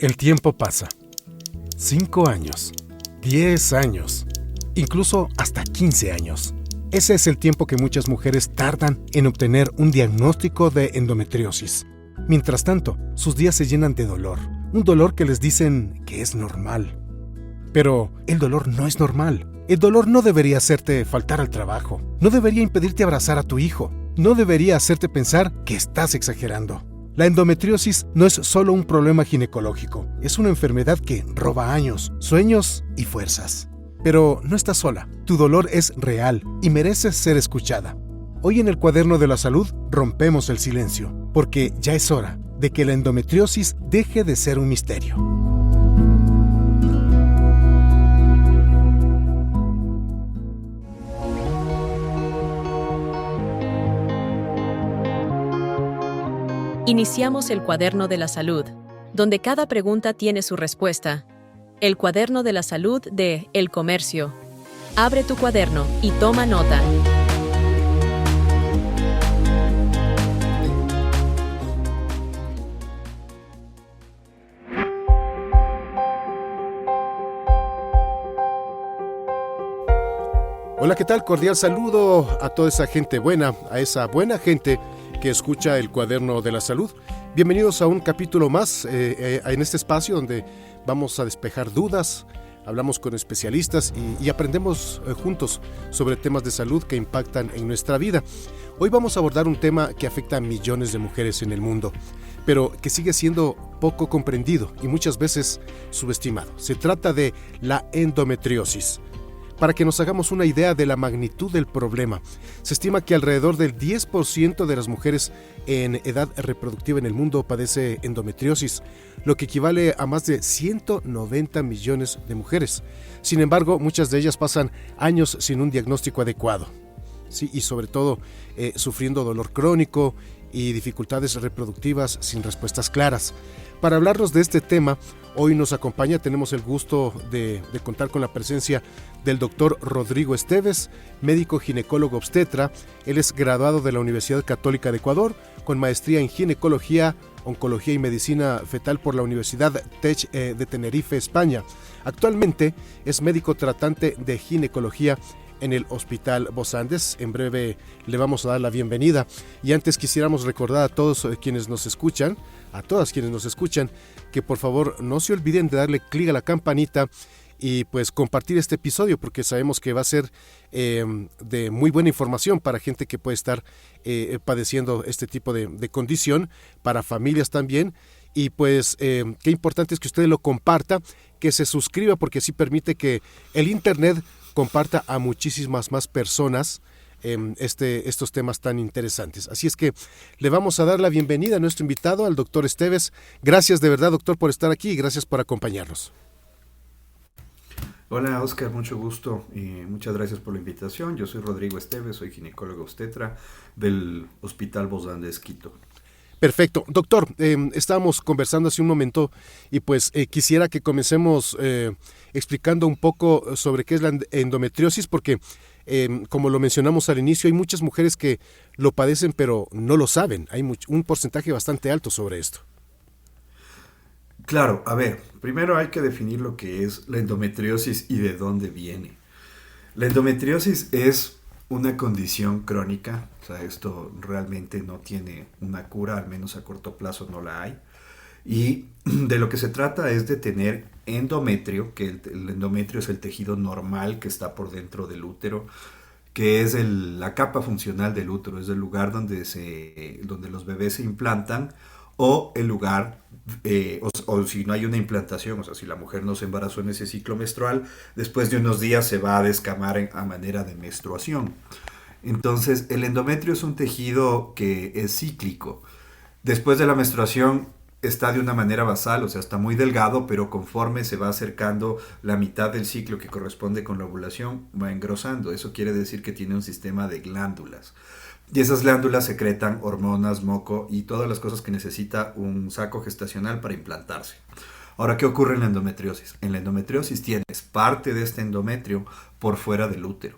El tiempo pasa. 5 años, 10 años, incluso hasta 15 años. Ese es el tiempo que muchas mujeres tardan en obtener un diagnóstico de endometriosis. Mientras tanto, sus días se llenan de dolor, un dolor que les dicen que es normal. Pero el dolor no es normal. El dolor no debería hacerte faltar al trabajo, no debería impedirte abrazar a tu hijo, no debería hacerte pensar que estás exagerando. La endometriosis no es solo un problema ginecológico, es una enfermedad que roba años, sueños y fuerzas. Pero no estás sola, tu dolor es real y mereces ser escuchada. Hoy en el Cuaderno de la Salud rompemos el silencio, porque ya es hora de que la endometriosis deje de ser un misterio. Iniciamos el Cuaderno de la Salud, donde cada pregunta tiene su respuesta. El Cuaderno de la Salud de El Comercio. Abre tu cuaderno y toma nota. Hola, ¿qué tal? Cordial saludo a toda esa gente buena, a esa buena gente que escucha el Cuaderno de la Salud. Bienvenidos a un capítulo más en este espacio donde vamos a despejar dudas, hablamos con especialistas y aprendemos juntos sobre temas de salud que impactan en nuestra vida. Hoy vamos a abordar un tema que afecta a millones de mujeres en el mundo, pero que sigue siendo poco comprendido y muchas veces subestimado. Se trata de la endometriosis. Para que nos hagamos una idea de la magnitud del problema, se estima que alrededor del 10% de las mujeres en edad reproductiva en el mundo padece endometriosis, lo que equivale a más de 190 millones de mujeres. Sin embargo, muchas de ellas pasan años sin un diagnóstico adecuado, ¿sí? Y sobre todo sufriendo dolor crónico y dificultades reproductivas sin respuestas claras. Para hablarnos de este tema, hoy nos acompaña, tenemos el gusto de contar con la presencia del doctor Rodrigo Esteves, médico ginecólogo obstetra. Él es graduado de la Universidad Católica de Ecuador, con maestría en ginecología, oncología y medicina fetal por la Universidad Tech de Tenerife, España. Actualmente es médico tratante de ginecología en el Hospital Bos Andes. En breve le vamos a dar la bienvenida. Y antes quisiéramos recordar a todos quienes nos escuchan, a todas quienes nos escuchan, que por favor no se olviden de darle clic a la campanita y pues compartir este episodio, porque sabemos que va a ser de muy buena información para gente que puede estar padeciendo este tipo de condición, para familias también. Y pues qué importante es que usted lo comparta, que se suscriba, porque así permite que el internet comparta a muchísimas más personas estos temas tan interesantes. Así es que le vamos a dar la bienvenida a nuestro invitado, al doctor Esteves. Gracias de verdad, doctor, por estar aquí y gracias por acompañarnos. Hola Oscar, mucho gusto y muchas gracias por la invitación. Yo soy Rodrigo Esteves, soy ginecólogo obstetra del Hospital Bos Andes, Quito. Perfecto. Doctor, estábamos conversando hace un momento y pues quisiera que comencemos explicando un poco sobre qué es la endometriosis, porque como lo mencionamos al inicio, hay muchas mujeres que lo padecen pero no lo saben. Hay un porcentaje bastante alto sobre esto. Claro, a ver, primero hay que definir lo que es la endometriosis y de dónde viene. La endometriosis es una condición crónica, o sea, esto realmente no tiene una cura, al menos a corto plazo no la hay. Y de lo que se trata es de tener endometrio, que el endometrio es el tejido normal que está por dentro del útero, que es la capa funcional del útero, es el lugar donde los bebés se implantan, o el lugar, o si no hay una implantación, o sea, si la mujer no se embarazó en ese ciclo menstrual, después de unos días se va a descamar a manera de menstruación. Entonces, el endometrio es un tejido que es cíclico. Después de la menstruación está de una manera basal, o sea, está muy delgado, pero conforme se va acercando la mitad del ciclo que corresponde con la ovulación, va engrosando. Eso quiere decir que tiene un sistema de glándulas. Y esas glándulas secretan hormonas, moco y todas las cosas que necesita un saco gestacional para implantarse. Ahora, ¿qué ocurre en la endometriosis? En la endometriosis tienes parte de este endometrio por fuera del útero.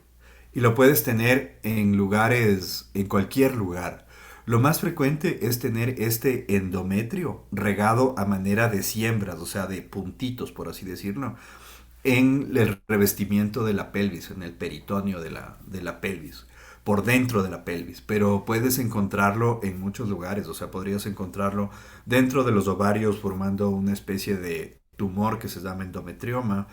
Y lo puedes tener en lugares, en cualquier lugar. Lo más frecuente es tener este endometrio regado a manera de siembras, o sea, de puntitos, por así decirlo, en el revestimiento de la pelvis, en el peritoneo de la pelvis, por dentro de la pelvis. Pero puedes encontrarlo en muchos lugares, o sea, podrías encontrarlo dentro de los ovarios formando una especie de tumor que se llama endometrioma.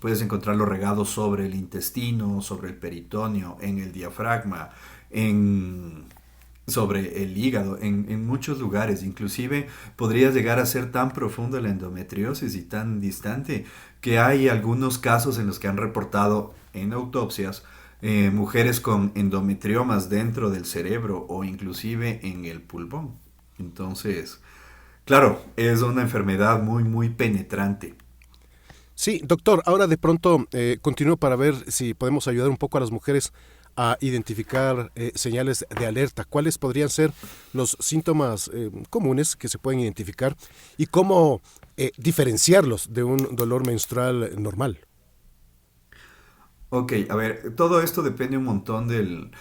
Puedes encontrarlo regado sobre el intestino, sobre el peritoneo, en el diafragma, en sobre el hígado, en muchos lugares. Inclusive podría llegar a ser tan profunda la endometriosis y tan distante que hay algunos casos en los que han reportado en autopsias mujeres con endometriomas dentro del cerebro o inclusive en el pulmón. Entonces, claro, es una enfermedad muy, muy penetrante. Sí, doctor, ahora de pronto continúo para ver si podemos ayudar un poco a las mujeres a identificar señales de alerta. ¿Cuáles podrían ser los síntomas comunes que se pueden identificar y cómo diferenciarlos de un dolor menstrual normal? Ok, a ver, todo esto depende un montón del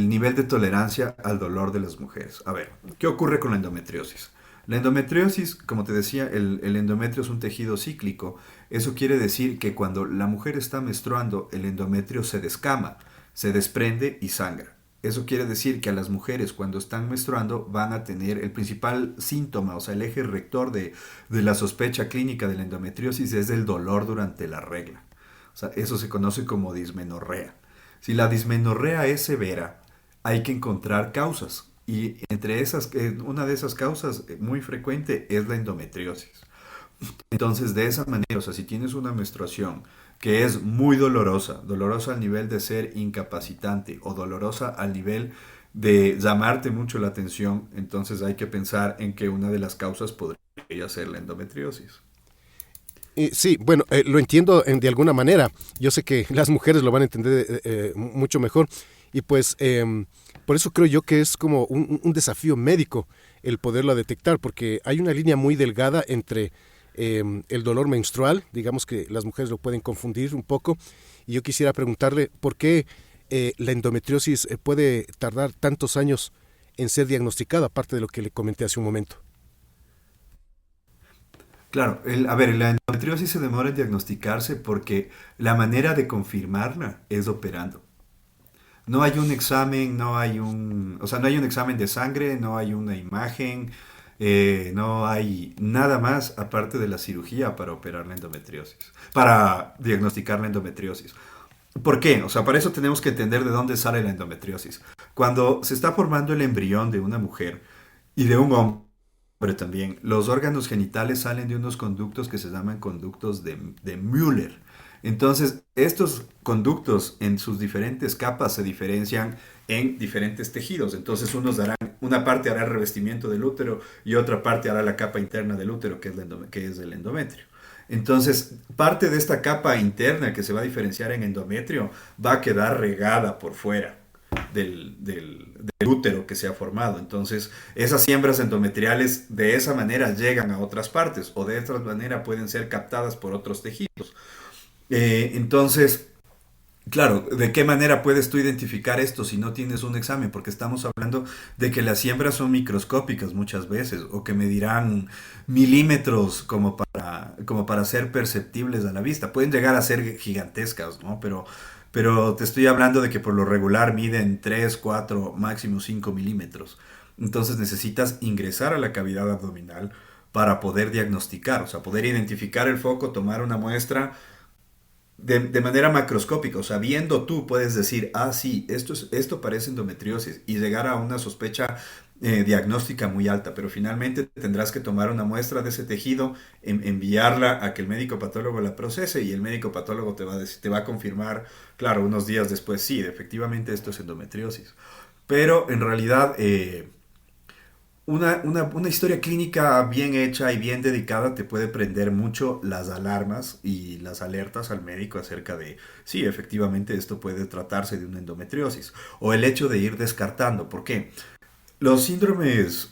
nivel de tolerancia al dolor de las mujeres. A ver, ¿qué ocurre con la endometriosis? La endometriosis, como te decía, el endometrio es un tejido cíclico. Eso quiere decir que cuando la mujer está menstruando, el endometrio se descama, se desprende y sangra. Eso quiere decir que a las mujeres cuando están menstruando van a tener el principal síntoma, o sea, el eje rector de la sospecha clínica de la endometriosis es el dolor durante la regla. O sea, eso se conoce como dismenorrea. Si la dismenorrea es severa, hay que encontrar causas. Y entre esas, una de esas causas muy frecuente es la endometriosis. Entonces, de esa manera, o sea, si tienes una menstruación que es muy dolorosa, dolorosa al nivel de ser incapacitante o dolorosa al nivel de llamarte mucho la atención, entonces hay que pensar en que una de las causas podría ser la endometriosis. Sí, bueno, lo entiendo de alguna manera. Yo sé que las mujeres lo van a entender mucho mejor y pues por eso creo yo que es como un desafío médico el poderlo detectar, porque hay una línea muy delgada entre el dolor menstrual, digamos que las mujeres lo pueden confundir un poco, y yo quisiera preguntarle por qué la endometriosis puede tardar tantos años en ser diagnosticada, aparte de lo que le comenté hace un momento. Claro, a ver, la endometriosis se demora en diagnosticarse porque la manera de confirmarla es operando. No hay un examen, o sea, no hay un examen de sangre, no hay una imagen, no hay nada más aparte de la cirugía para operar la endometriosis, para diagnosticar la endometriosis. ¿Por qué? O sea, para eso tenemos que entender de dónde sale la endometriosis. Cuando se está formando el embrión de una mujer y de un hombre también, los órganos genitales salen de unos conductos que se llaman conductos de Müller. Entonces, estos conductos en sus diferentes capas se diferencian en diferentes tejidos. Entonces, una parte hará el revestimiento del útero y otra parte hará la capa interna del útero, que es el endometrio. Entonces, parte de esta capa interna que se va a diferenciar en endometrio va a quedar regada por fuera del útero que se ha formado. Entonces, esas siembras endometriales de esa manera llegan a otras partes o de otra manera pueden ser captadas por otros tejidos. Entonces, claro, ¿de qué manera puedes tú identificar esto si no tienes un examen? Porque estamos hablando de que las siembras son microscópicas muchas veces o que medirán milímetros como para ser perceptibles a la vista. Pueden llegar a ser gigantescas, ¿no? Pero te estoy hablando de que por lo regular miden 3, 4, máximo 5 milímetros. Entonces necesitas ingresar a la cavidad abdominal para poder diagnosticar, o sea, poder identificar el foco, tomar una muestra de manera macroscópica, o sea, viendo tú puedes decir, ah, sí, esto parece endometriosis y llegar a una sospecha diagnóstica muy alta, pero finalmente tendrás que tomar una muestra de ese tejido, enviarla a que el médico patólogo la procese y el médico patólogo te va a confirmar, claro, unos días después, sí, efectivamente esto es endometriosis. Pero en realidad una historia clínica bien hecha y bien dedicada te puede prender mucho las alarmas y las alertas al médico acerca de, sí, efectivamente esto puede tratarse de una endometriosis. O el hecho de ir descartando. ¿Por qué? Los síndromes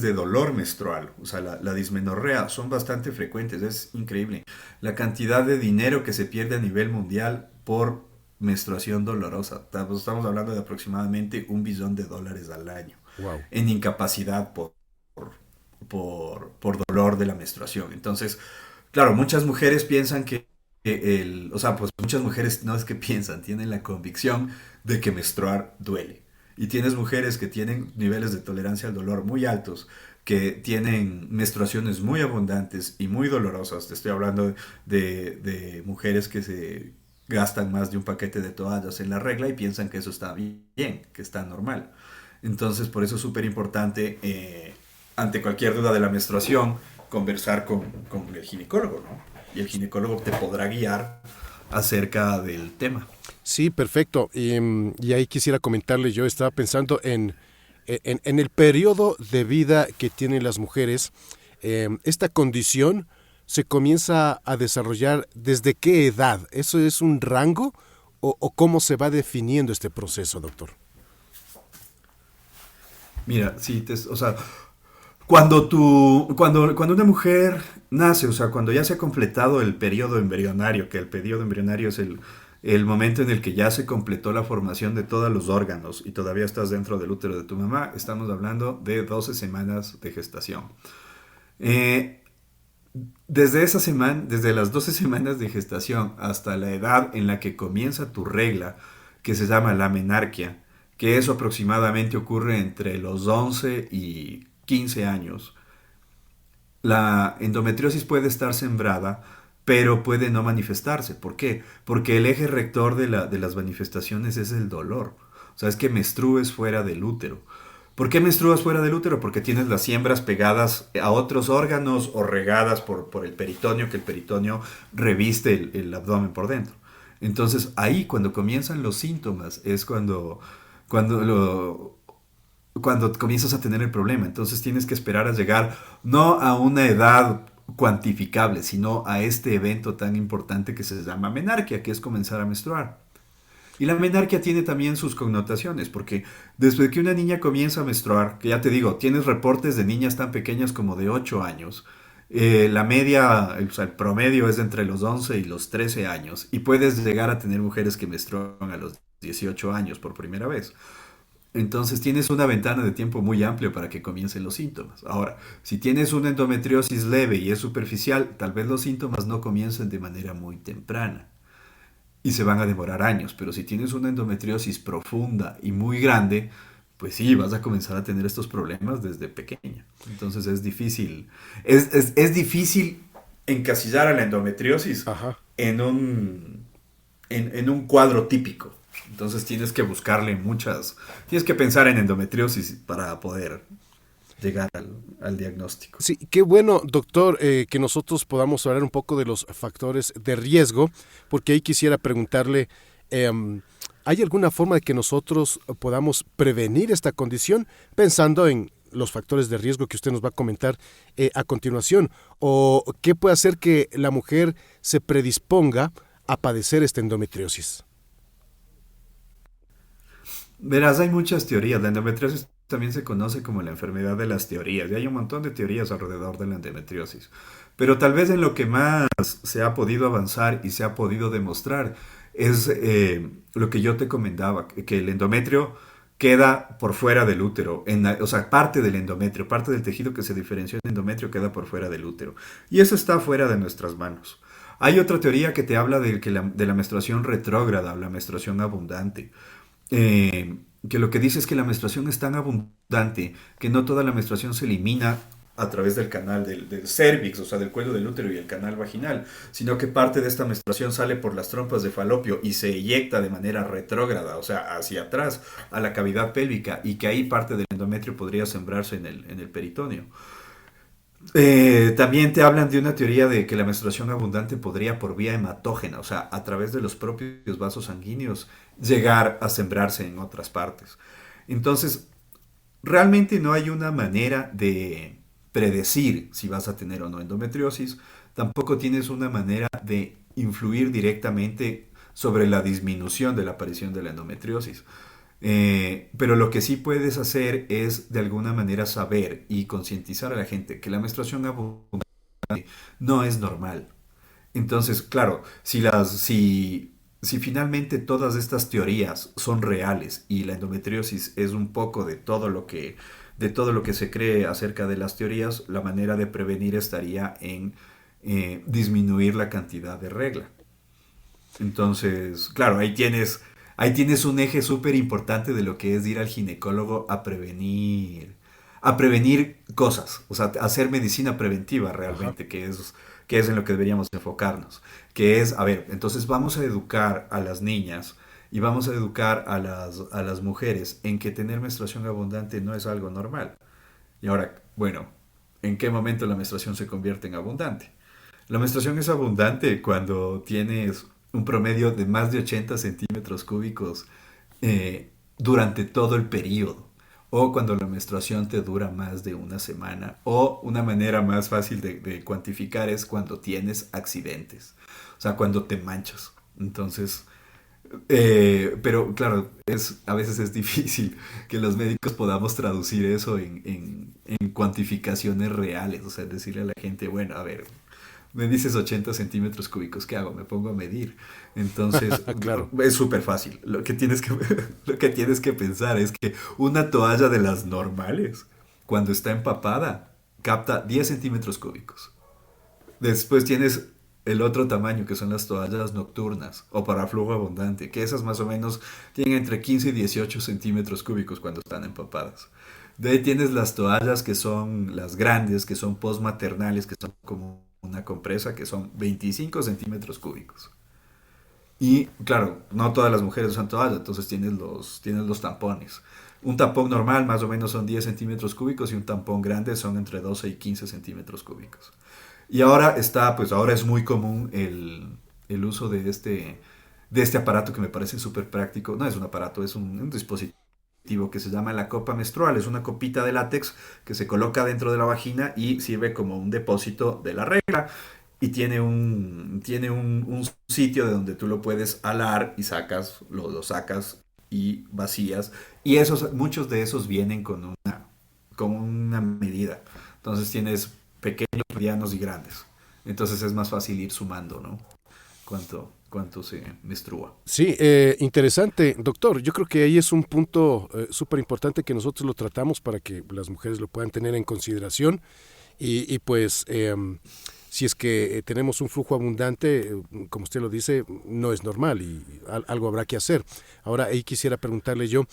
de dolor menstrual, o sea, la dismenorrea, son bastante frecuentes. Es increíble la cantidad de dinero que se pierde a nivel mundial por menstruación dolorosa. Estamos hablando de aproximadamente $1 billón al año Wow. en incapacidad por dolor de la menstruación. Entonces, claro, muchas mujeres piensan o sea, pues muchas mujeres no es que piensan, tienen la convicción de que menstruar duele. Y tienes mujeres que tienen niveles de tolerancia al dolor muy altos, que tienen menstruaciones muy abundantes y muy dolorosas. Te estoy hablando de mujeres que se gastan más de un paquete de toallas en la regla y piensan que eso está bien, que está normal. Entonces, por eso es súper importante, ante cualquier duda de la menstruación, conversar con el ginecólogo, ¿no? Y el ginecólogo te podrá guiar acerca del tema. Sí, perfecto. Y ahí quisiera comentarle, yo estaba pensando en el periodo de vida que tienen las mujeres. Esta condición se comienza a desarrollar ¿desde qué edad? ¿Eso es un rango o cómo se va definiendo este proceso, doctor? Mira, sí, o sea, cuando una mujer nace, o sea, cuando ya se ha completado el periodo embrionario, que el periodo embrionario es el momento en el que ya se completó la formación de todos los órganos y todavía estás dentro del útero de tu mamá, estamos hablando de 12 semanas de gestación. Eh, desde las 12 semanas de gestación hasta la edad en la que comienza tu regla, que se llama la menarquia, que eso aproximadamente ocurre entre los 11 y 15 años. La endometriosis puede estar sembrada, pero puede no manifestarse. ¿Por qué? Porque el eje rector de las manifestaciones es el dolor. O sea, es que menstrues fuera del útero. ¿Por qué menstruas fuera del útero? Porque tienes las siembras pegadas a otros órganos o regadas por el peritoneo, que el peritoneo reviste el abdomen por dentro. Entonces, ahí cuando comienzan los síntomas es cuando cuando comienzas a tener el problema. Entonces tienes que esperar a llegar no a una edad cuantificable, sino a este evento tan importante que se llama menarquia, que es comenzar a menstruar. Y la menarquia tiene también sus connotaciones, porque desde que una niña comienza a menstruar, que ya te digo, tienes reportes de niñas tan pequeñas como de 8 años, la media, o sea, el promedio es de entre los 11 y los 13 años, y puedes llegar a tener mujeres que menstruan a los 18 años por primera vez. Entonces tienes una ventana de tiempo muy amplia para que comiencen los síntomas. Ahora, si tienes una endometriosis leve y es superficial, tal vez los síntomas no comiencen de manera muy temprana y se van a demorar años, pero si tienes una endometriosis profunda y muy grande, pues sí, vas a comenzar a tener estos problemas desde pequeña. Entonces es difícil, es difícil encasillar a la endometriosis Ajá. en un cuadro típico. Entonces tienes que tienes que pensar en endometriosis para poder llegar al diagnóstico. Sí, qué bueno, doctor, que nosotros podamos hablar un poco de los factores de riesgo, porque ahí quisiera preguntarle, ¿hay alguna forma de que nosotros podamos prevenir esta condición pensando en los factores de riesgo que usted nos va a comentar a continuación? ¿O qué puede hacer que la mujer se predisponga a padecer esta endometriosis? Verás, hay muchas teorías. La endometriosis también se conoce como la enfermedad de las teorías y hay un montón de teorías alrededor de la endometriosis. Pero tal vez en lo que más se ha podido avanzar y se ha podido demostrar es lo que yo te comentaba, que el endometrio queda por fuera del útero, o sea, parte del endometrio, parte del tejido que se diferenció del endometrio queda por fuera del útero. Y eso está fuera de nuestras manos. Hay otra teoría que te habla de la menstruación retrógrada o la menstruación abundante. Que lo que dice es que la menstruación es tan abundante que no toda la menstruación se elimina a través del canal del cérvix, o sea, del cuello del útero y el canal vaginal, sino que parte de esta menstruación sale por las trompas de falopio y se eyecta de manera retrógrada, o sea, hacia atrás, a la cavidad pélvica, y que ahí parte del endometrio podría sembrarse en el peritoneo. También te hablan de una teoría de que la menstruación abundante podría por vía hematógena, o sea, a través de los propios vasos sanguíneos, llegar a sembrarse en otras partes. Entonces, realmente no hay una manera de predecir si vas a tener o no endometriosis, tampoco tienes una manera de influir directamente sobre la disminución de la aparición de la endometriosis. Pero lo que sí puedes hacer es de alguna manera saber y concientizar a la gente que la menstruación abundante no es normal. Entonces, claro, si si finalmente todas estas teorías son reales y la endometriosis es un poco de todo lo que se cree acerca de las teorías, la manera de prevenir estaría en disminuir la cantidad de regla. Entonces, claro, ahí tienes un eje súper importante de lo que es ir al ginecólogo a prevenir cosas, o sea, hacer medicina preventiva Ajá. realmente, que es en lo que deberíamos enfocarnos, que es, a ver, entonces vamos a educar a las niñas y vamos a educar a las mujeres en que tener menstruación abundante no es algo normal. Y ahora, bueno, ¿en qué momento la menstruación se convierte en abundante? La menstruación es abundante cuando tienes un promedio de más de 80 centímetros cúbicos durante todo el periodo. O cuando la menstruación te dura más de una semana. O una manera más fácil de cuantificar es cuando tienes accidentes. O sea, cuando te manchas. Entonces, pero claro, a veces es difícil que los médicos podamos traducir eso en cuantificaciones reales. O sea, decirle a la gente, bueno, a ver, me dices 80 centímetros cúbicos, ¿qué hago? Me pongo a medir. Entonces, Claro. es súper fácil. Lo que tienes que pensar es que una toalla de las normales, cuando está empapada, capta 10 centímetros cúbicos. Después tienes el otro tamaño, que son las toallas nocturnas o para flujo abundante, que esas más o menos tienen entre 15 y 18 centímetros cúbicos cuando están empapadas. De ahí tienes las toallas que son las grandes, que son postmaternales, que son como una compresa, que son 25 centímetros cúbicos. Y claro, no todas las mujeres usan toallas, entonces tienes los tampones. Un tampón normal más o menos son 10 centímetros cúbicos y un tampón grande son entre 12 y 15 centímetros cúbicos. Y ahora es muy común el uso de este aparato que me parece súper práctico. No es un aparato, es un dispositivo que se llama la copa menstrual. Es una copita de látex que se coloca dentro de la vagina y sirve como un depósito de la regla. Y un sitio de donde tú lo puedes alar y lo sacas y vacías. Y muchos de esos vienen con una medida. Entonces tienes pequeños, medianos y grandes. Entonces es más fácil ir sumando, ¿no? Cuánto se menstrua. Sí, interesante, doctor. Yo creo que ahí es un punto súper importante que nosotros lo tratamos para que las mujeres lo puedan tener en consideración y pues si es que tenemos un flujo abundante, como usted lo dice, no es normal y algo habrá que hacer. Ahora ahí quisiera preguntarle yo,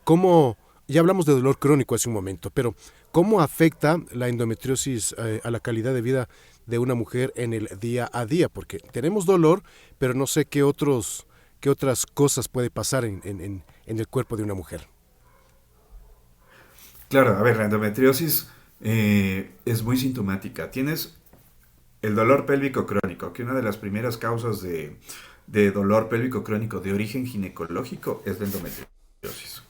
¿cómo, ya hablamos de dolor crónico hace un momento, pero cómo afecta la endometriosis a la calidad de vida de una mujer en el día a día? Porque tenemos dolor, pero no sé qué otras cosas puede pasar en el cuerpo de una mujer. Claro, a ver, la endometriosis es muy sintomática. Tienes el dolor pélvico crónico, que una de las primeras causas de dolor pélvico crónico de origen ginecológico es la endometriosis.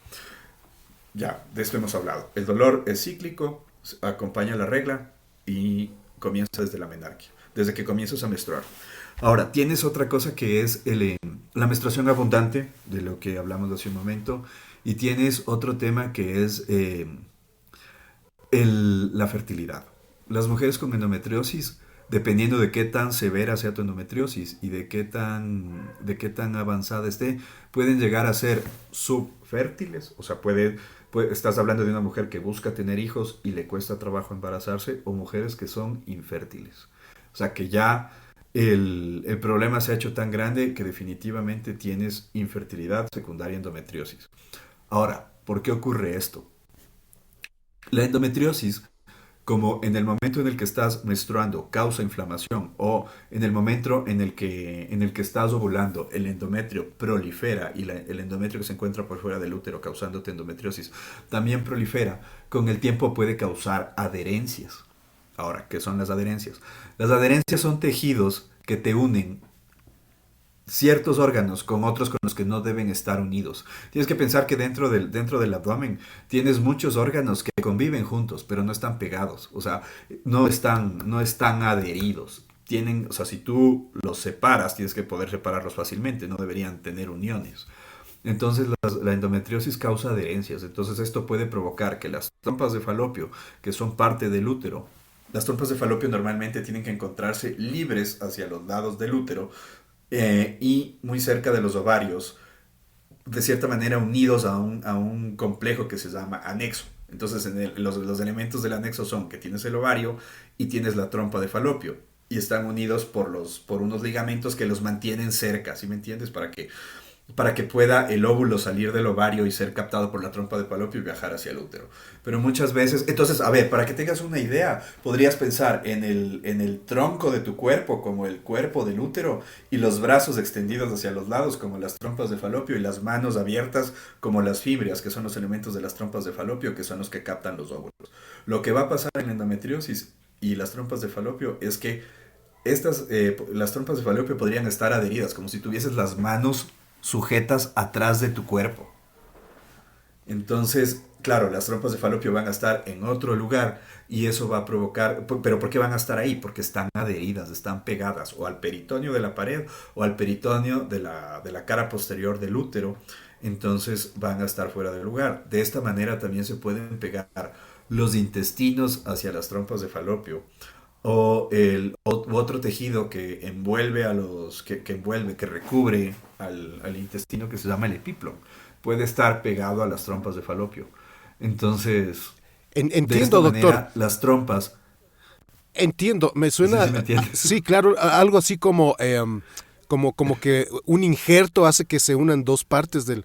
Ya, de esto hemos hablado. El dolor es cíclico, acompaña la regla y comienza desde la menarquia, desde que comienzas a menstruar. Ahora, tienes otra cosa que es la menstruación abundante, de lo que hablamos hace un momento, y tienes otro tema que es la fertilidad. Las mujeres con endometriosis, dependiendo de qué tan severa sea tu endometriosis y de qué tan avanzada esté, pueden llegar a ser subfértiles, o sea, estás hablando de una mujer que busca tener hijos y le cuesta trabajo embarazarse, o mujeres que son infértiles. O sea, que ya el problema se ha hecho tan grande que definitivamente tienes infertilidad secundaria endometriosis. Ahora, ¿por qué ocurre esto? La endometriosis, como en el momento en el que estás menstruando causa inflamación o en el momento en el que estás ovulando el endometrio prolifera y el endometrio que se encuentra por fuera del útero causándote endometriosis también prolifera, con el tiempo puede causar adherencias. Ahora, ¿qué son las adherencias? Las adherencias son tejidos que te unen ciertos órganos con otros con los que no deben estar unidos. Tienes que pensar que dentro del abdomen tienes muchos órganos que conviven juntos, pero no están pegados, o sea, no están adheridos. O sea, si tú los separas, tienes que poder separarlos fácilmente, no deberían tener uniones. Entonces la endometriosis causa adherencias, entonces esto puede provocar que las trompas de falopio, que son parte del útero, las trompas de falopio normalmente tienen que encontrarse libres hacia los lados del útero y muy cerca de los ovarios, de cierta manera unidos a un complejo que se llama anexo. Entonces, los elementos del anexo son que tienes el ovario y tienes la trompa de falopio. Y están unidos por unos ligamentos que los mantienen cerca, ¿sí me entiendes? Para que pueda el óvulo salir del ovario y ser captado por la trompa de falopio y viajar hacia el útero. Pero muchas veces, entonces, a ver, para que tengas una idea, podrías pensar en el tronco de tu cuerpo como el cuerpo del útero y los brazos extendidos hacia los lados como las trompas de falopio y las manos abiertas como las fibrias, que son los elementos de las trompas de falopio, que son los que captan los óvulos. Lo que va a pasar en la endometriosis y las trompas de falopio es que las trompas de falopio podrían estar adheridas, como si tuvieses las manos sujetas atrás de tu cuerpo. Entonces, claro, las trompas de falopio van a estar en otro lugar y eso va a provocar, pero ¿por qué van a estar ahí? Porque están adheridas, están pegadas o al peritoneo de la pared o al peritoneo de la cara posterior del útero, entonces van a estar fuera del lugar. De esta manera también se pueden pegar los intestinos hacia las trompas de falopio o otro tejido que envuelve que recubre al intestino, que se llama el epiplon. Puede estar pegado a las trompas de falopio. Entonces, de esta Entiendo, manera, doctor. las trompas... Entiendo, me Sí, suena, sí, ¿me entiendes? sí, claro, algo así como, como que un injerto hace que se unan dos partes del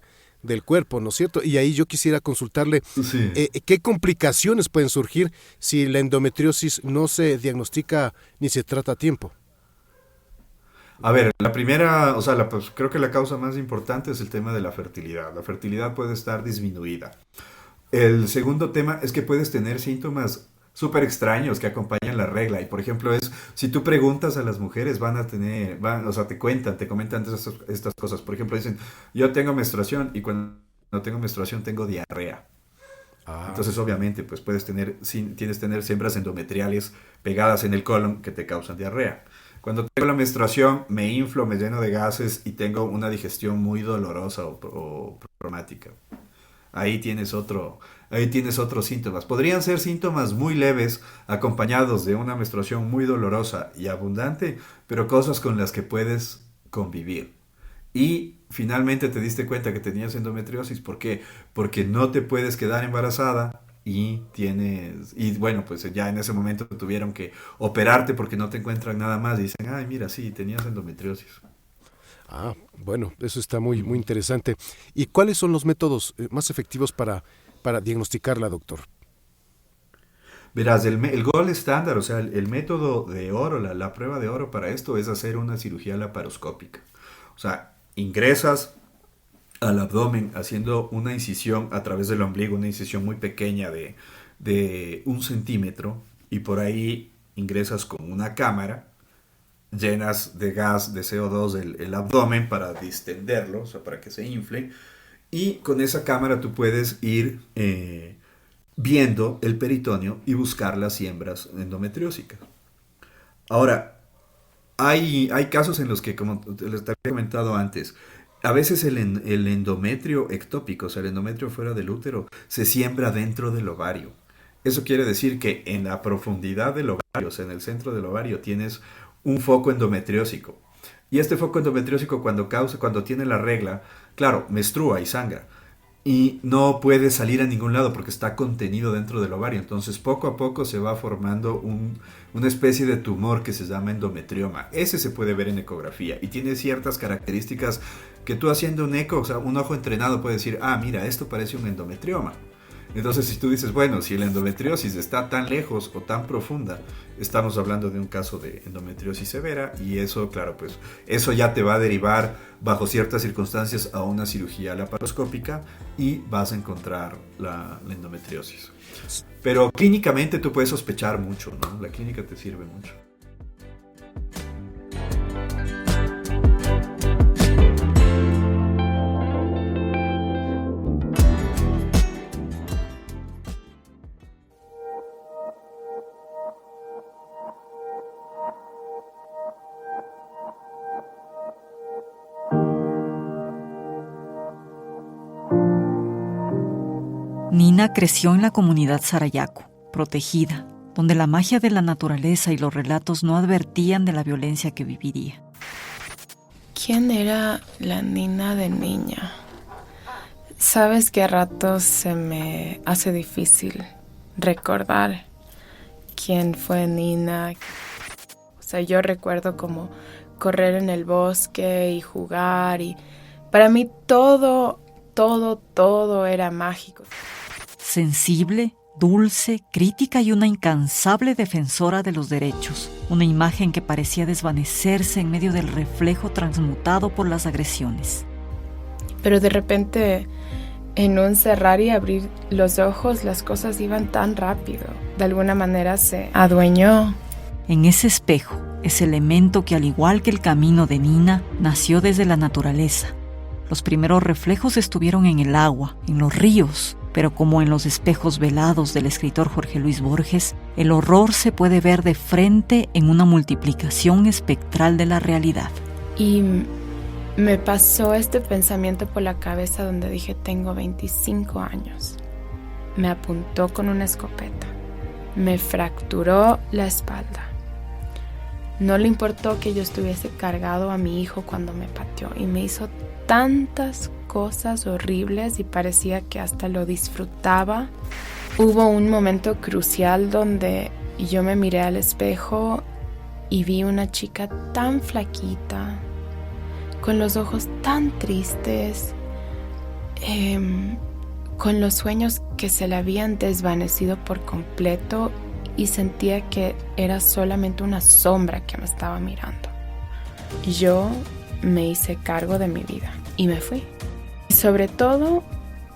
cuerpo, ¿no es cierto? Y ahí yo quisiera consultarle Sí. qué complicaciones pueden surgir si la endometriosis no se diagnostica ni se trata a tiempo. A ver, la primera, o sea, pues, creo que la causa más importante es el tema de la fertilidad. La fertilidad puede estar disminuida. El segundo tema es que puedes tener síntomas súper extraños que acompañan la regla. Y por ejemplo, si tú preguntas a las mujeres, o sea, te comentan estas cosas. Por ejemplo, dicen, yo tengo menstruación y cuando no tengo menstruación tengo diarrea. Ah, Entonces, obviamente, pues tienes que tener siembras endometriales pegadas en el colon que te causan diarrea. Cuando tengo la menstruación, me inflo, me lleno de gases y tengo una digestión muy dolorosa o problemática. Ahí tienes otros síntomas. Podrían ser síntomas muy leves, acompañados de una menstruación muy dolorosa y abundante, pero cosas con las que puedes convivir. Y finalmente te diste cuenta que tenías endometriosis. ¿Por qué? Porque no te puedes quedar embarazada y bueno, pues ya en ese momento tuvieron que operarte porque no te encuentran nada más y dicen, ay, mira, sí, tenías endometriosis. bueno, eso está muy, muy interesante. ¿Y cuáles son los métodos más efectivos para diagnosticarla, doctor? Verás, el gold estándar, o sea, el método de oro, la prueba de oro para esto es hacer una cirugía laparoscópica. O sea, ingresas al abdomen haciendo una incisión a través del ombligo, una incisión muy pequeña de 1 centímetro, y por ahí ingresas con una cámara, llenas de gas de CO2 el abdomen para distenderlo, o sea, para que se infle, y con esa cámara tú puedes ir viendo el peritoneo y buscar las siembras endometriósicas. Ahora, hay casos en los que, como les había comentado antes, a veces el endometrio ectópico, o sea, el endometrio fuera del útero, se siembra dentro del ovario. Eso quiere decir que en la profundidad del ovario, o sea, en el centro del ovario, tienes un foco endometriósico. Y este foco endometriósico cuando tiene la regla, claro, menstrua y sangra. Y no puede salir a ningún lado porque está contenido dentro del ovario. Entonces poco a poco se va formando una especie de tumor que se llama endometrioma. Ese se puede ver en ecografía y tiene ciertas características que tú haciendo un eco, o sea, un ojo entrenado puede decir, ah, mira, esto parece un endometrioma. Entonces, si tú dices, bueno, si la endometriosis está tan lejos o tan profunda, estamos hablando de un caso de endometriosis severa y eso, claro, pues eso ya te va a derivar bajo ciertas circunstancias a una cirugía laparoscópica y vas a encontrar la endometriosis. Pero clínicamente tú puedes sospechar mucho, ¿no? La clínica te sirve mucho. Nina creció en la comunidad Sarayaku, protegida, donde la magia de la naturaleza y los relatos no advertían de la violencia que viviría. ¿Quién era la Nina de niña? Sabes que a ratos se me hace difícil recordar quién fue Nina. O sea, yo recuerdo como correr en el bosque y jugar y para mí todo era mágico. Sensible, dulce, crítica y una incansable defensora de los derechos. Una imagen que parecía desvanecerse en medio del reflejo transmutado por las agresiones. Pero de repente, en un cerrar y abrir los ojos, las cosas iban tan rápido. De alguna manera se adueñó. En ese espejo, ese elemento que al igual que el camino de Nina, nació desde la naturaleza. Los primeros reflejos estuvieron en el agua, en los ríos, pero como en los espejos velados del escritor Jorge Luis Borges, el horror se puede ver de frente en una multiplicación espectral de la realidad. Y me pasó este pensamiento por la cabeza donde dije, tengo 25 años. Me apuntó con una escopeta. Me fracturó la espalda. No le importó que yo estuviese cargado a mi hijo cuando me pateó y me hizo tantas cosas horribles y parecía que hasta lo disfrutaba. Hubo un momento crucial donde yo me miré al espejo y vi una chica tan flaquita, con los ojos tan tristes, con los sueños que se le habían desvanecido por completo y sentía que era solamente una sombra que me estaba mirando. Yo me hice cargo de mi vida y me fui. Y sobre todo,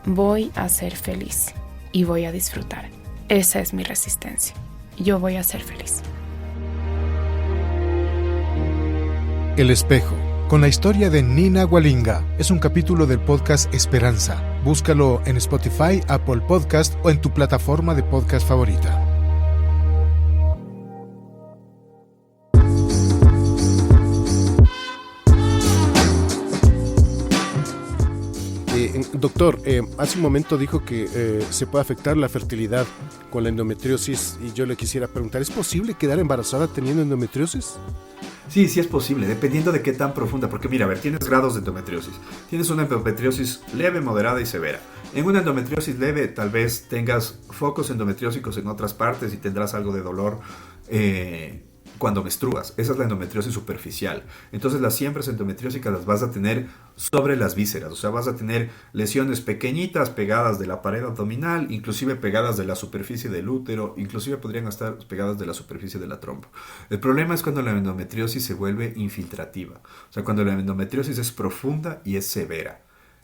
voy a ser feliz y voy a disfrutar. Esa es mi resistencia. Yo voy a ser feliz. El espejo, con la historia de Nina Walinga, es un capítulo del podcast Esperanza. Búscalo en Spotify, Apple Podcast o en tu plataforma de podcast favorita. Doctor, hace un momento dijo que se puede afectar la fertilidad con la endometriosis y yo le quisiera preguntar, ¿es posible quedar embarazada teniendo endometriosis? Sí, sí es posible, dependiendo de qué tan profunda, porque mira, a ver, tienes grados de endometriosis. Tienes una endometriosis leve, moderada y severa. En una endometriosis leve tal vez tengas focos endometriósicos en otras partes y tendrás algo de dolor cuando menstruas. Esa es la endometriosis superficial. Entonces las siembras endometriósicas las vas a tener sobre las vísceras, o sea, vas a tener lesiones pequeñitas pegadas de la pared abdominal, inclusive pegadas de la superficie del útero, inclusive podrían estar pegadas de la superficie de la trompa. El problema es cuando la endometriosis se vuelve infiltrativa, o sea, cuando la endometriosis es profunda y es severa.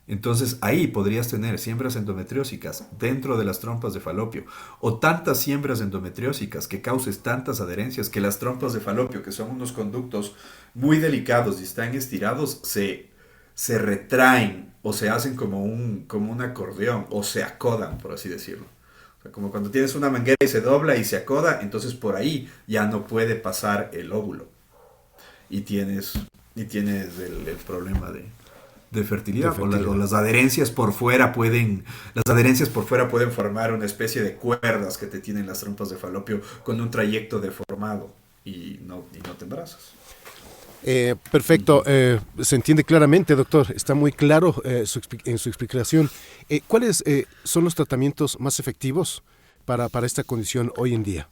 Entonces ahí podrías tener siembras endometriósicas dentro de las trompas de falopio o tantas siembras endometriósicas que causes tantas adherencias que las trompas de falopio, que son unos conductos muy delicados y están estirados, se retraen o se hacen como un acordeón o se acodan, por así decirlo. O sea, como cuando tienes una manguera y se dobla y se acoda, entonces por ahí ya no puede pasar el óvulo y tienes el problema de fertilidad. O las adherencias por fuera pueden formar una especie de cuerdas que te tienen las trompas de falopio con un trayecto deformado y no te embarazas. Perfecto, se entiende claramente, doctor, está muy claro en su explicación. ¿Cuáles son los tratamientos más efectivos para esta condición hoy en día?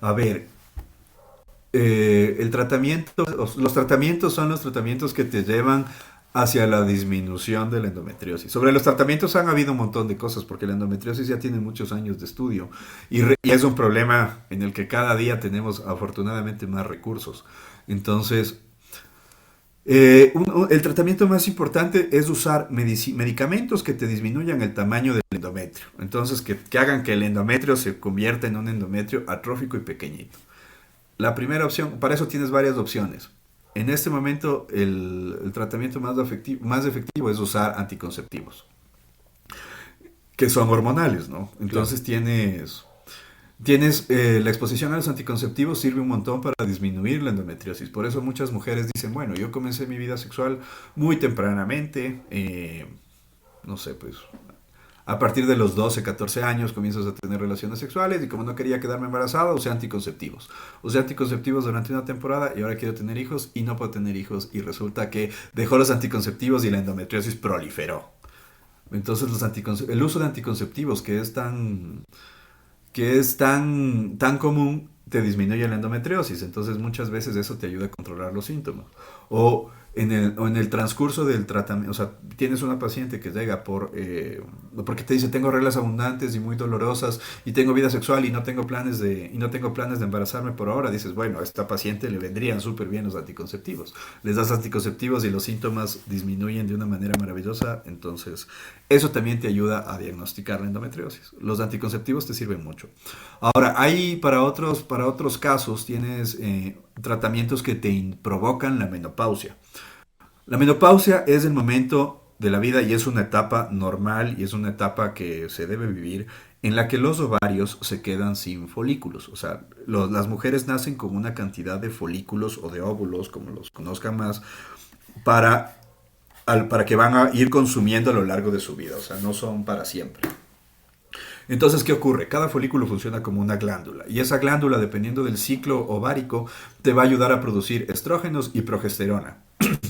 A ver, los tratamientos son los tratamientos que te llevan hacia la disminución de la endometriosis. Sobre los tratamientos han habido un montón de cosas, porque la endometriosis ya tiene muchos años de estudio y es un problema en el que cada día tenemos afortunadamente más recursos. Entonces, el tratamiento más importante es usar medicamentos que te disminuyan el tamaño del endometrio. Entonces, que hagan que el endometrio se convierta en un endometrio atrófico y pequeñito. La primera opción, para eso tienes varias opciones. En este momento, el tratamiento más efectivo es usar anticonceptivos, que son hormonales, ¿no? Entonces tienes la exposición a los anticonceptivos sirve un montón para disminuir la endometriosis. Por eso muchas mujeres dicen, bueno, yo comencé mi vida sexual muy tempranamente, no sé, pues A partir de los 12, 14 años comienzas a tener relaciones sexuales y como no quería quedarme embarazada, usé anticonceptivos. Usé anticonceptivos durante una temporada y ahora quiero tener hijos y no puedo tener hijos y resulta que dejó los anticonceptivos y la endometriosis proliferó. Entonces el uso de anticonceptivos tan común te disminuye la endometriosis. Entonces muchas veces eso te ayuda a controlar los síntomas. O en el transcurso del tratamiento, o sea, tienes una paciente que llega porque te dice tengo reglas abundantes y muy dolorosas y tengo vida sexual y no tengo planes de embarazarme por ahora. Dices, bueno, a esta paciente le vendrían súper bien los anticonceptivos. Les das anticonceptivos y los síntomas disminuyen de una manera maravillosa. Entonces, eso también te ayuda a diagnosticar la endometriosis. Los anticonceptivos te sirven mucho. Ahora, para otros casos tienes tratamientos que te provocan la menopausia. La menopausia es el momento de la vida y es una etapa normal y es una etapa que se debe vivir en la que los ovarios se quedan sin folículos. O sea, las mujeres nacen con una cantidad de folículos o de óvulos, como los conozcan más, para que van a ir consumiendo a lo largo de su vida. O sea, no son para siempre. Entonces, ¿qué ocurre? Cada folículo funciona como una glándula y esa glándula, dependiendo del ciclo ovárico, te va a ayudar a producir estrógenos y progesterona,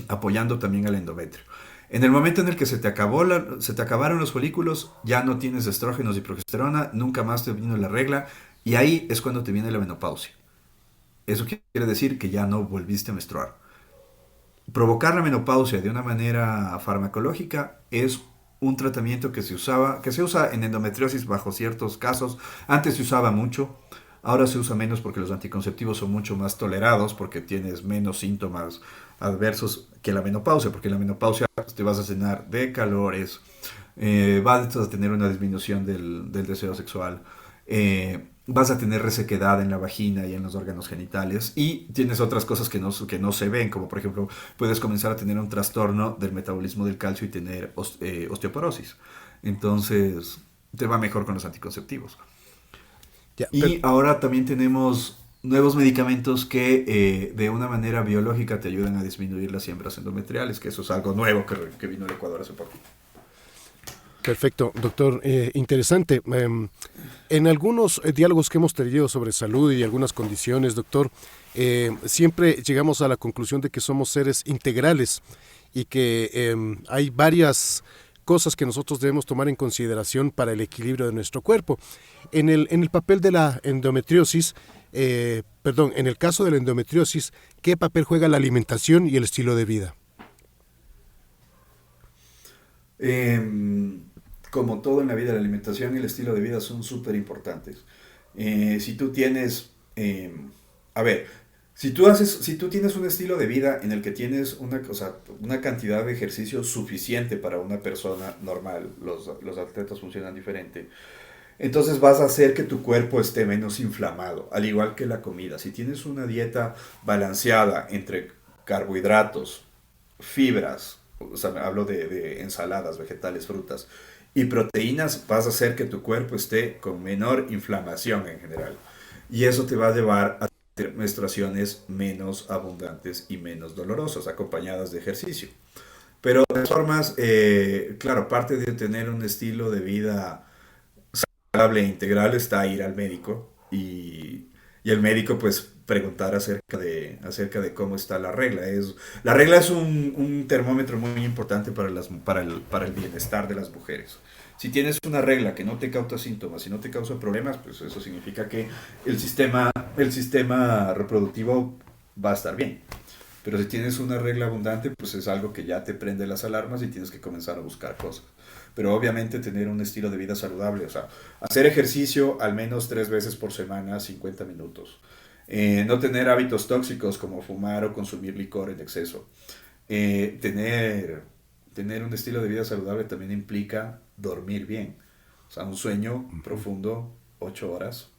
apoyando también al endometrio. En el momento en el que se te acabaron los folículos, ya no tienes estrógenos y progesterona, nunca más te vino la regla y ahí es cuando te viene la menopausia. Eso quiere decir que ya no volviste a menstruar. Provocar la menopausia de una manera farmacológica es un tratamiento que se usa en endometriosis bajo ciertos casos. Antes se usaba mucho, ahora se usa menos porque los anticonceptivos son mucho más tolerados, porque tienes menos síntomas adversos que la menopausia, porque la menopausia te vas a llenar de calores, vas a tener una disminución del deseo sexual, vas a tener resequedad en la vagina y en los órganos genitales y tienes otras cosas que no se ven, como por ejemplo puedes comenzar a tener un trastorno del metabolismo del calcio y tener osteoporosis. Entonces te va mejor con los anticonceptivos. Ahora también tenemos nuevos medicamentos que de una manera biológica te ayudan a disminuir las siembras endometriales, que eso es algo nuevo que vino al Ecuador hace poco. Perfecto, doctor. Interesante. En algunos diálogos que hemos tenido sobre salud y algunas condiciones, doctor, siempre llegamos a la conclusión de que somos seres integrales y que hay varias cosas que nosotros debemos tomar en consideración para el equilibrio de nuestro cuerpo. En el papel de la endometriosis, en el caso de la endometriosis, ¿qué papel juega la alimentación y el estilo de vida? Como todo en la vida, la alimentación y el estilo de vida son súper importantes. Si tú tienes, si tú tienes un estilo de vida en el que tienes una cantidad de ejercicio suficiente para una persona normal, los atletas funcionan diferente, entonces vas a hacer que tu cuerpo esté menos inflamado, al igual que la comida. Si tienes una dieta balanceada entre carbohidratos, fibras, o sea, hablo de ensaladas, vegetales, frutas, y proteínas, vas a hacer que tu cuerpo esté con menor inflamación en general. Y eso te va a llevar a tener menstruaciones menos abundantes y menos dolorosas, acompañadas de ejercicio. Pero de todas formas, claro, parte de tener un estilo de vida saludable e integral está ir al médico y el médico pues preguntar acerca de cómo está la regla. La regla es un termómetro muy importante para el bienestar de las mujeres. Si tienes una regla que no te causa síntomas y no te causa problemas, pues eso significa que el sistema reproductivo va a estar bien. Pero si tienes una regla abundante, pues es algo que ya te prende las alarmas y tienes que comenzar a buscar cosas. Pero obviamente tener un estilo de vida saludable, o sea, hacer ejercicio al menos 3 veces por semana, 50 minutos. No tener hábitos tóxicos como fumar o consumir licor en exceso. Tener un estilo de vida saludable también implica dormir bien. O sea, un sueño profundo, 8 horas,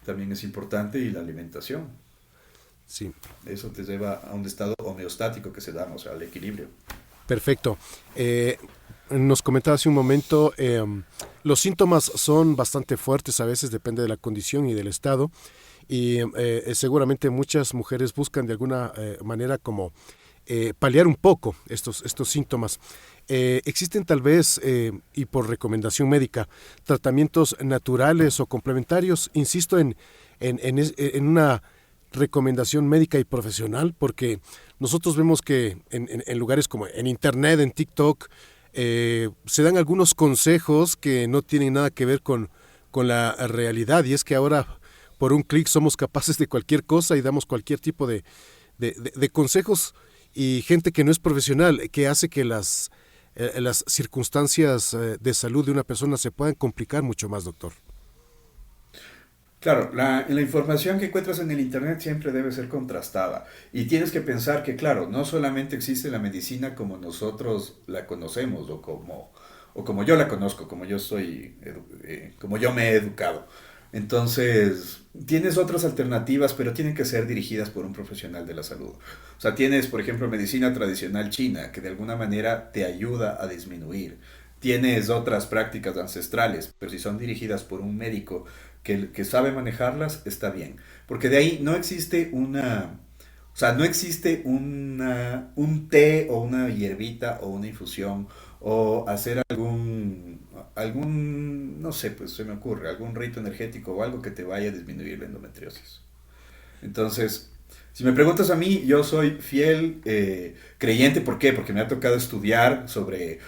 también es importante, y la alimentación. Sí. Eso te lleva a un estado homeostático que se da, o sea, al equilibrio. Perfecto. Nos comentaba hace un momento, los síntomas son bastante fuertes, a veces depende de la condición y del estado, y seguramente muchas mujeres buscan de alguna manera como paliar un poco estos síntomas. ¿Existen tal vez, y por recomendación médica, tratamientos naturales o complementarios? Insisto en una recomendación médica y profesional, porque nosotros vemos que en lugares como en Internet, en TikTok, se dan algunos consejos que no tienen nada que ver con la realidad, y es que ahora por un clic somos capaces de cualquier cosa y damos cualquier tipo de consejos, y gente que no es profesional, que hace que las circunstancias de salud de una persona se puedan complicar mucho más, doctor. Claro, la información que encuentras en el Internet siempre debe ser contrastada. Y tienes que pensar que, claro, no solamente existe la medicina como nosotros la conocemos o como yo la conozco, como yo como yo me he educado. Entonces, tienes otras alternativas, pero tienen que ser dirigidas por un profesional de la salud. O sea, tienes, por ejemplo, medicina tradicional china, que de alguna manera te ayuda a disminuir. Tienes otras prácticas ancestrales, pero si son dirigidas por un médico que sabe manejarlas, está bien. Porque de ahí no existe no existe un té o una hierbita o una infusión o hacer no sé, pues se me ocurre, algún rito energético o algo que te vaya a disminuir la endometriosis. Entonces, si me preguntas a mí, yo soy fiel creyente. ¿Por qué? Porque me ha tocado estudiar sobre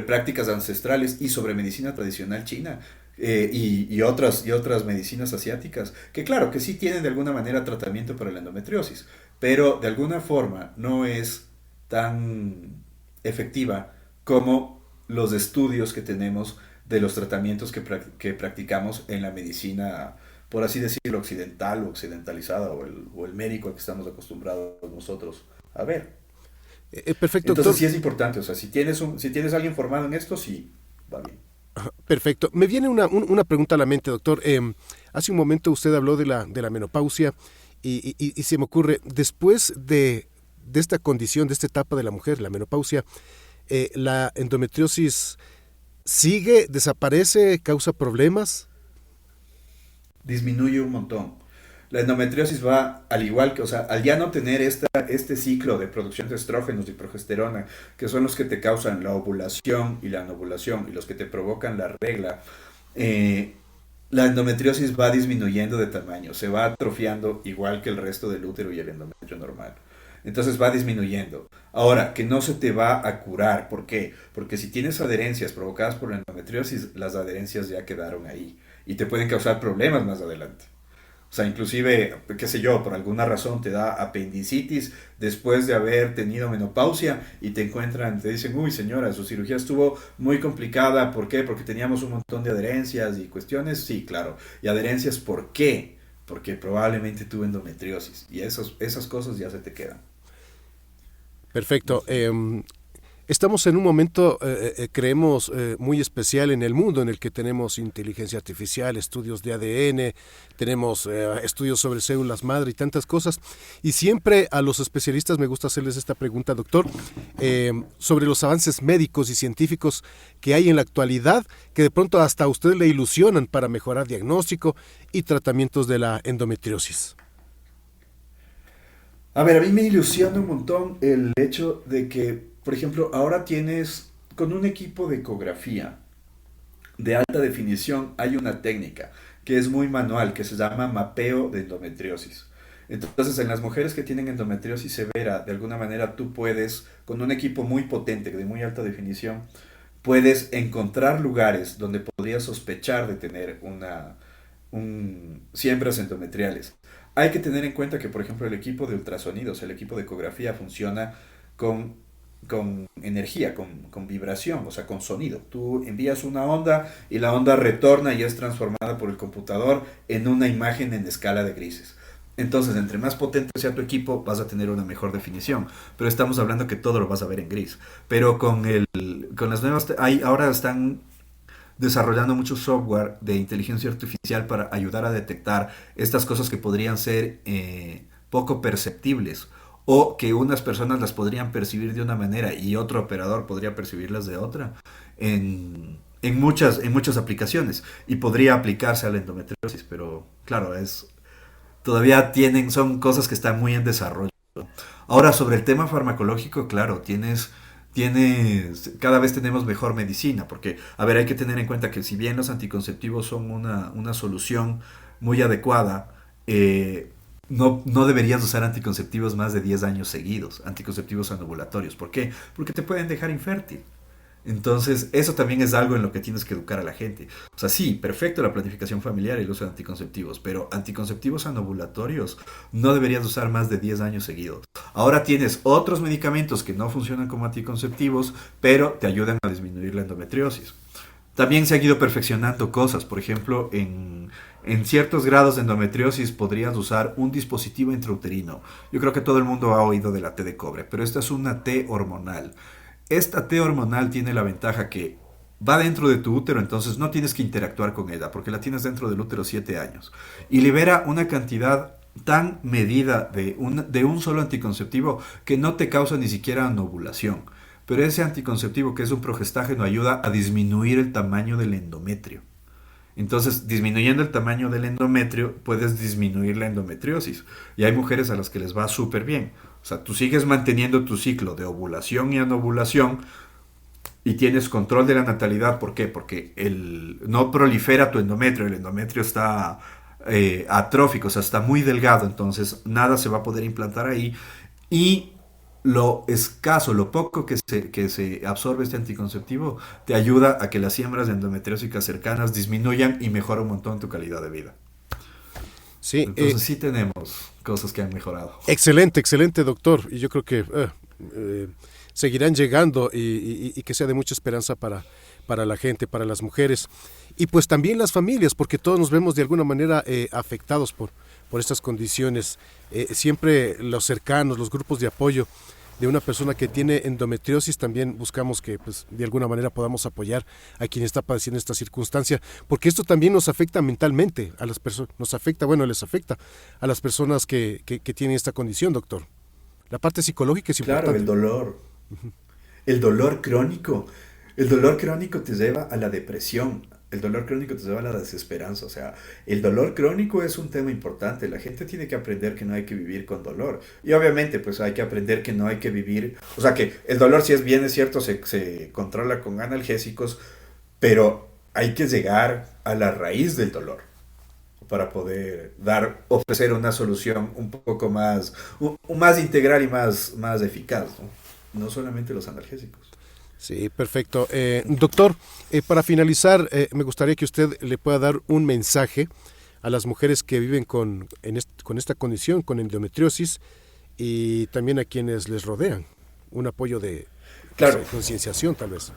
prácticas ancestrales y sobre medicina tradicional china, y otras medicinas asiáticas, que claro, que sí tienen de alguna manera tratamiento para la endometriosis, pero de alguna forma no es tan efectiva como los estudios que tenemos de los tratamientos que practicamos en la medicina, por así decirlo, occidental o occidentalizada, o el médico al que estamos acostumbrados nosotros a ver. Perfecto. Entonces sí es importante, o sea, si tienes a alguien formado en esto, sí, va bien. Perfecto. Me viene una pregunta a la mente, doctor. Hace un momento usted habló de la menopausia y se me ocurre, después de esta condición, de esta etapa de la mujer, la menopausia, la endometriosis sigue, desaparece, causa problemas. Disminuye un montón. La endometriosis va, al igual que, o sea, al ya no tener este ciclo de producción de estrógenos y progesterona, que son los que te causan la ovulación y la anovulación y los que te provocan la regla, la endometriosis va disminuyendo de tamaño, se va atrofiando igual que el resto del útero y el endometrio normal. Entonces va disminuyendo. Ahora, que no se te va a curar. ¿Por qué? Porque si tienes adherencias provocadas por la endometriosis, las adherencias ya quedaron ahí y te pueden causar problemas más adelante. O sea, inclusive, qué sé yo, por alguna razón te da apendicitis después de haber tenido menopausia y te dicen, uy señora, su cirugía estuvo muy complicada. ¿Por qué? Porque teníamos un montón de adherencias y cuestiones. Sí, claro. ¿Y adherencias por qué? Porque probablemente tuvo endometriosis y esas cosas ya se te quedan. Perfecto. Estamos en un momento, creemos, muy especial en el mundo, en el que tenemos inteligencia artificial, estudios de ADN, tenemos estudios sobre células madre y tantas cosas. Y siempre a los especialistas me gusta hacerles esta pregunta, doctor, sobre los avances médicos y científicos que hay en la actualidad, que de pronto hasta a usted le ilusionan para mejorar diagnóstico y tratamientos de la endometriosis. A ver, a mí me ilusiona un montón el hecho de que, por ejemplo, ahora tienes, con un equipo de ecografía de alta definición, hay una técnica que es muy manual, que se llama mapeo de endometriosis. Entonces, en las mujeres que tienen endometriosis severa, de alguna manera tú puedes, con un equipo muy potente, de muy alta definición, puedes encontrar lugares donde podrías sospechar de tener siembras endometriales. Hay que tener en cuenta que, por ejemplo, el equipo de ultrasonidos, el equipo de ecografía funciona con energía, con vibración, o sea, con sonido. Tú envías una onda y la onda retorna y es transformada por el computador en una imagen en escala de grises. Entonces, entre más potente sea tu equipo, vas a tener una mejor definición. Pero estamos hablando que todo lo vas a ver en gris. Pero con las nuevas, ahora están desarrollando mucho software de inteligencia artificial para ayudar a detectar estas cosas que podrían ser poco perceptibles, o que unas personas las podrían percibir de una manera y otro operador podría percibirlas de otra, en muchas aplicaciones, y podría aplicarse a la endometriosis, pero claro, son cosas que están muy en desarrollo. Ahora, sobre el tema farmacológico, claro, tienes cada vez tenemos mejor medicina, porque, a ver, hay que tener en cuenta que si bien los anticonceptivos son una solución muy adecuada, no deberías usar anticonceptivos más de 10 años seguidos, anticonceptivos anovulatorios. ¿Por qué? Porque te pueden dejar infértil. Entonces, eso también es algo en lo que tienes que educar a la gente. O sea, sí, perfecto la planificación familiar y el uso de anticonceptivos, pero anticonceptivos anovulatorios no deberías usar más de 10 años seguidos. Ahora tienes otros medicamentos que no funcionan como anticonceptivos, pero te ayudan a disminuir la endometriosis. También se han ido perfeccionando cosas. Por ejemplo, en ciertos grados de endometriosis podrías usar un dispositivo intrauterino. Yo creo que todo el mundo ha oído de la T de cobre, pero esta es una T hormonal. Esta T hormonal tiene la ventaja que va dentro de tu útero, entonces no tienes que interactuar con ella, porque la tienes dentro del útero 7 años. Y libera una cantidad tan medida de un solo anticonceptivo que no te causa ni siquiera anovulación. Pero ese anticonceptivo, que es un progestágeno, ayuda a disminuir el tamaño del endometrio. Entonces, disminuyendo el tamaño del endometrio, puedes disminuir la endometriosis. Y hay mujeres a las que les va súper bien. O sea, tú sigues manteniendo tu ciclo de ovulación y anovulación y tienes control de la natalidad. ¿Por qué? Porque no prolifera tu endometrio. El endometrio está atrófico, o sea, está muy delgado. Entonces, nada se va a poder implantar ahí. Y lo escaso, lo poco que se absorbe este anticonceptivo, te ayuda a que las siembras endometriósicas cercanas disminuyan y mejora un montón tu calidad de vida. Sí, entonces sí tenemos cosas que han mejorado. Excelente, doctor. Y yo creo que seguirán llegando y que sea de mucha esperanza para la gente, para las mujeres. Y pues también las familias, porque todos nos vemos de alguna manera afectados por estas condiciones. Siempre los cercanos, los grupos de apoyo de una persona que tiene endometriosis, también buscamos que pues, de alguna manera podamos apoyar a quien está padeciendo esta circunstancia, porque esto también nos afecta mentalmente a las personas, les afecta a las personas que tienen esta condición, doctor. La parte psicológica es importante. Claro, el dolor. El dolor crónico te lleva a la depresión. El dolor crónico te lleva a la desesperanza. O sea, el dolor crónico es un tema importante. La gente tiene que aprender que no hay que vivir con dolor. Y obviamente, pues hay que aprender que no hay que vivir... O sea, que el dolor, si es bien es cierto, se controla con analgésicos, pero hay que llegar a la raíz del dolor para poder ofrecer una solución un poco más integral y más eficaz, ¿no? No solamente los analgésicos. Sí, perfecto. Doctor, para finalizar, me gustaría que usted le pueda dar un mensaje a las mujeres que viven con esta condición, con endometriosis, y también a quienes les rodean. Un apoyo de concienciación, tal vez.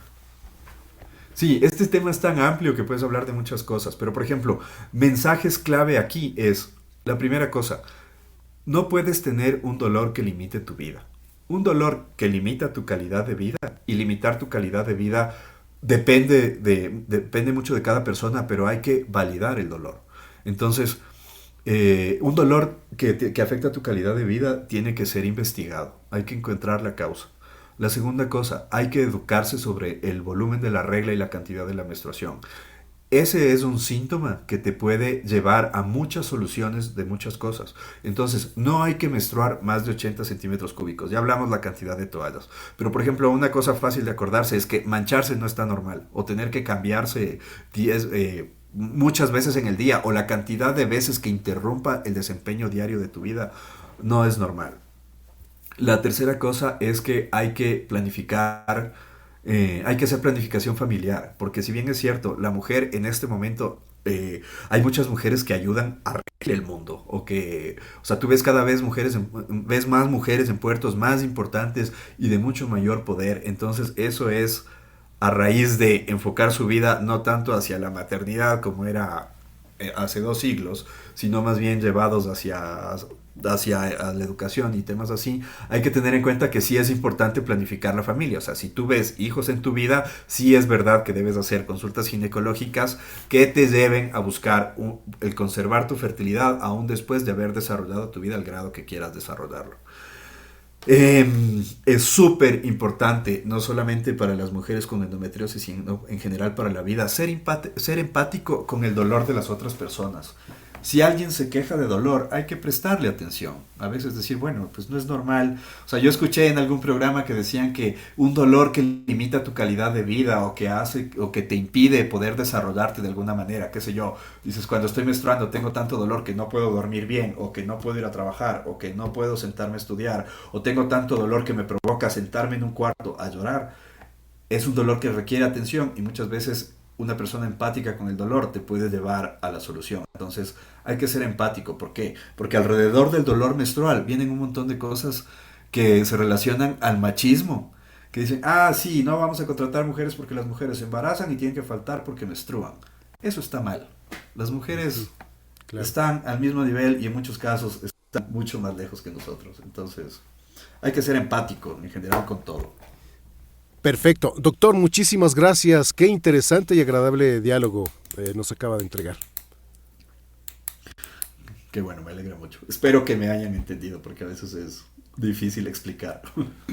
Sí, este tema es tan amplio que puedes hablar de muchas cosas, pero por ejemplo, mensajes clave aquí es, la primera cosa, no puedes tener un dolor que limite tu vida. Un dolor que limita tu calidad de vida, y limitar tu calidad de vida depende mucho de cada persona, pero hay que validar el dolor. Entonces, un dolor que afecta tu calidad de vida tiene que ser investigado, hay que encontrar la causa. La segunda cosa, hay que educarse sobre el volumen de la regla y la cantidad de la menstruación. Ese es un síntoma que te puede llevar a muchas soluciones de muchas cosas. Entonces, no hay que menstruar más de 80 centímetros cúbicos. Ya hablamos la cantidad de toallas. Pero, por ejemplo, una cosa fácil de acordarse es que mancharse no está normal. O tener que cambiarse muchas veces en el día. O la cantidad de veces que interrumpa el desempeño diario de tu vida no es normal. La tercera cosa es que hay que planificar... hay que hacer planificación familiar, porque si bien es cierto, la mujer en este momento, hay muchas mujeres que ayudan a arreglar el mundo, o sea, tú ves cada vez ves más mujeres en puertos más importantes y de mucho mayor poder. Entonces eso es a raíz de enfocar su vida no tanto hacia la maternidad como era hace 2 siglos, sino más bien llevados hacia la educación y temas así. Hay que tener en cuenta que sí es importante planificar la familia. O sea, si tú ves hijos en tu vida, sí es verdad que debes hacer consultas ginecológicas que te lleven a buscar el conservar tu fertilidad aún después de haber desarrollado tu vida al grado que quieras desarrollarlo. Es súper importante, no solamente para las mujeres con endometriosis, sino en general para la vida, ser empático con el dolor de las otras personas. Si alguien se queja de dolor, hay que prestarle atención. A veces decir, bueno, pues no es normal. O sea, yo escuché en algún programa que decían que un dolor que limita tu calidad de vida o que hace o que te impide poder desarrollarte de alguna manera, qué sé yo. Dices, cuando estoy menstruando tengo tanto dolor que no puedo dormir bien, o que no puedo ir a trabajar, o que no puedo sentarme a estudiar, o tengo tanto dolor que me provoca sentarme en un cuarto a llorar. Es un dolor que requiere atención y muchas veces una persona empática con el dolor te puede llevar a la solución. Entonces hay que ser empático. ¿Por qué? Porque alrededor del dolor menstrual vienen un montón de cosas que se relacionan al machismo, que dicen, sí, no vamos a contratar mujeres porque las mujeres se embarazan y tienen que faltar porque menstruan. Eso está mal. Las mujeres están al mismo nivel y en muchos casos están mucho más lejos que nosotros. Entonces hay que ser empático en general con todo. Perfecto. Doctor, muchísimas gracias. Qué interesante y agradable diálogo nos acaba de entregar. Qué bueno, me alegra mucho. Espero que me hayan entendido porque a veces es difícil explicar.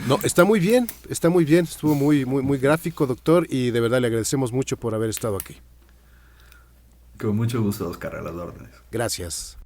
No, está muy bien. Estuvo muy gráfico, doctor, y de verdad le agradecemos mucho por haber estado aquí. Con mucho gusto, Oscar, a las órdenes. Gracias.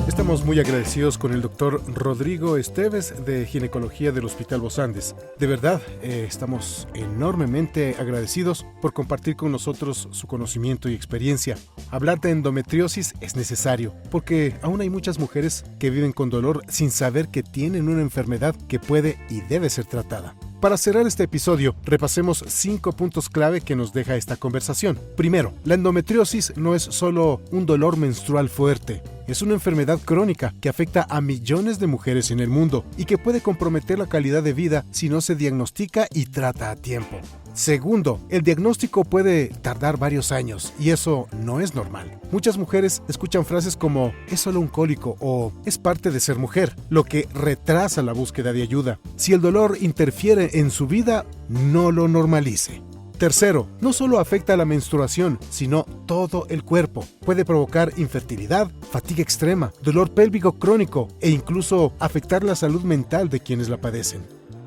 Estamos muy agradecidos con el doctor Rodrigo Esteves de Ginecología del Hospital Los Andes. De verdad, estamos enormemente agradecidos por compartir con nosotros su conocimiento y experiencia. Hablar de endometriosis es necesario, porque aún hay muchas mujeres que viven con dolor sin saber que tienen una enfermedad que puede y debe ser tratada. Para cerrar este episodio, repasemos 5 puntos clave que nos deja esta conversación. Primero, la endometriosis no es solo un dolor menstrual fuerte. Es una enfermedad crónica que afecta a millones de mujeres en el mundo y que puede comprometer la calidad de vida si no se diagnostica y trata a tiempo. Segundo, el diagnóstico puede tardar varios años y eso no es normal. Muchas mujeres escuchan frases como "es solo un cólico" o "es parte de ser mujer", lo que retrasa la búsqueda de ayuda. Si el dolor interfiere en su vida, no lo normalice. Tercero, no solo afecta a la menstruación, sino todo el cuerpo. Puede provocar infertilidad, fatiga extrema, dolor pélvico crónico e incluso afectar la salud mental de quienes la padecen.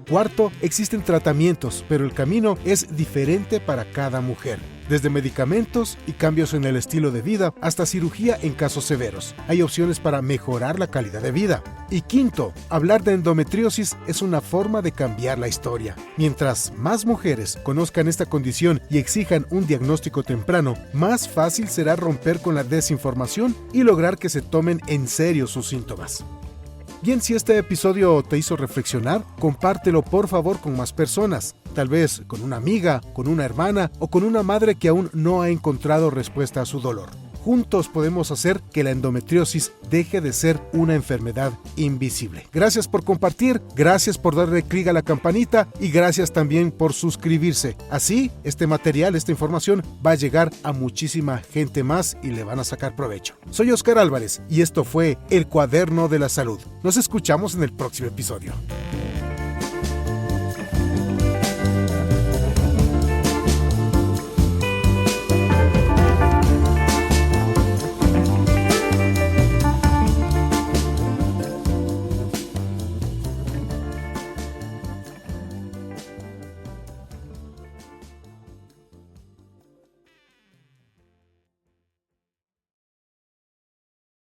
Cuarto, existen tratamientos, pero el camino es diferente para cada mujer. Desde medicamentos y cambios en el estilo de vida hasta cirugía en casos severos. Hay opciones para mejorar la calidad de vida. Y quinto, hablar de endometriosis es una forma de cambiar la historia. Mientras más mujeres conozcan esta condición y exijan un diagnóstico temprano, más fácil será romper con la desinformación y lograr que se tomen en serio sus síntomas. Bien, si este episodio te hizo reflexionar, compártelo por favor con más personas. Tal vez con una amiga, con una hermana o con una madre que aún no ha encontrado respuesta a su dolor. Juntos podemos hacer que la endometriosis deje de ser una enfermedad invisible. Gracias por compartir, gracias por darle clic a la campanita y gracias también por suscribirse. Así, este material, esta información va a llegar a muchísima gente más y le van a sacar provecho. Soy Oscar Álvarez y esto fue El Cuaderno de la Salud. Nos escuchamos en el próximo episodio.